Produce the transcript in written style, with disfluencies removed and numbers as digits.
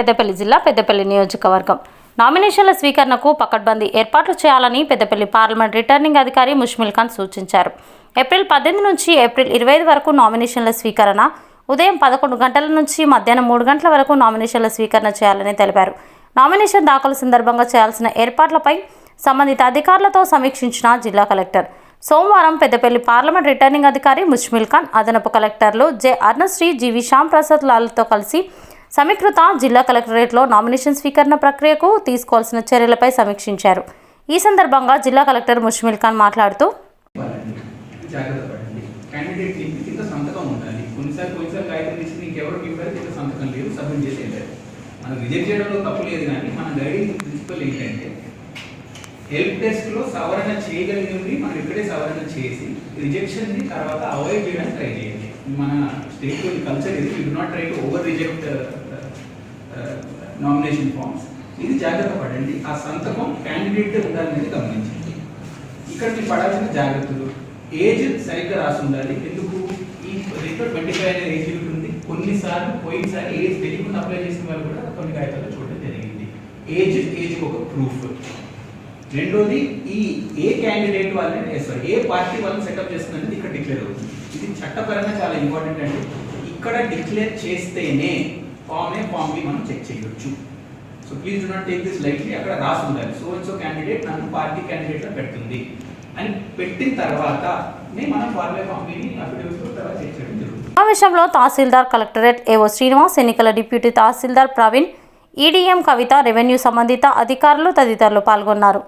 పెద్దపల్లి జిల్లా పెద్దపల్లి నియోజకవర్గం నామినేషన్ల స్వీకరణకు పకడ్బందీ ఏర్పాట్లు చేయాలని పెద్దపల్లి పార్లమెంట్ రిటర్నింగ్ అధికారి ముష్మిల్ ఖాన్ సూచించారు. ఏప్రిల్ 18 నుంచి ఏప్రిల్ 25 వరకు నామినేషన్ల స్వీకరణ, ఉదయం 11 గంటల నుంచి మధ్యాహ్నం 3 గంటల వరకు నామినేషన్ల స్వీకరణ చేయాలని తెలిపారు. నామినేషన్ దాఖలు సందర్భంగా చేయాల్సిన ఏర్పాట్లపై సంబంధిత అధికారులతో సమీక్షించిన జిల్లా కలెక్టర్ సోమవారం పెద్దపల్లి పార్లమెంట్ రిటర్నింగ్ అధికారి ముష్మిల్ ఖాన్, అదనపు కలెక్టర్లు జె అర్ణశ్రీ, జీవి శ్యామ్ ప్రసాద్ లాల్తో కలిసి సమీకృత జిల్లా కలెక్టరేట్లో నామినేషన్ స్వీకరణ ప్రక్రియకు తీసుకోవాల్సిన చర్యలపై సమీక్షించారు. ఈ సందర్భంగా జిల్లా కలెక్టర్ ముష్మిల్ ఖాన్ మాట్లాడుతూ హెల్ప్ డెస్క్లో సవరణ చేయగలిగింది మనం ఇక్కడే సవరణ చేసి రిజెక్షన్ని తర్వాత అవాయిడ్ చేయడానికి ట్రై చేయండి. మన స్టేట్లోని కల్చర్ ఇది, you do not try to over reject nomination forms. ఇది జాగ్రత్త పడండి. ఆ సంతకం క్యాండిడేట్ ఉండాలనేది గమనించండి. ఇక్కడ మీరు పడాల్సిన జాగ్రత్తలు, ఏజ్ సరిగ్గా రాసి ఉండాలి. ఎందుకు ఈ రేట్లో 25 అనే ఏజ్ లిమిట్ ఉంది. కొన్నిసార్లు పోయినసారి ఏజ్ తెలియకుండా అప్లై చేసిన వాళ్ళు కూడా కొన్ని కాగితాలు చూడడం జరిగింది. ఏజ్ ఒక ప్రూఫ్. రెండోది, ఈ ఏ క్యాండిడేట్ వాళ్ళని ఏ పార్టీ వాళ్ళని సెటప్ చేస్తుందనేది ఇక్కడ డిక్లేర్ అవుతుంది. ఇది చట్టపరంగా చాలా ఇంపార్టెంట్ అండి. ఇక్కడ డిక్లేర్ చేస్తేనే ఫామ్ బి మనం చెక్ చేయొచ్చు. So please do not take this lightly. అక్కడ రాసి ఉండాలి సో అండ్ సో క్యాండిడేట్ నన్ను పార్టీ క్యాండిడేట్గా పెడుతుంది అని పెట్టిన తర్వాత మనం ఫామ్ బిని అఫిడవిట్ తర్వాత చెక్ చేయడం జరుగుతుంది. సమావేశంలో తహసీల్దార్, కలెక్టరేట్ ఏవో శ్రీనివాస్, ఎన్నికల డిప్యూటీ తహసీల్దార్ ప్రవీణ్, ఈడీఎం కవిత, రెవెన్యూ సంబంధిత అధికారులు తదితరులు పాల్గొన్నారు.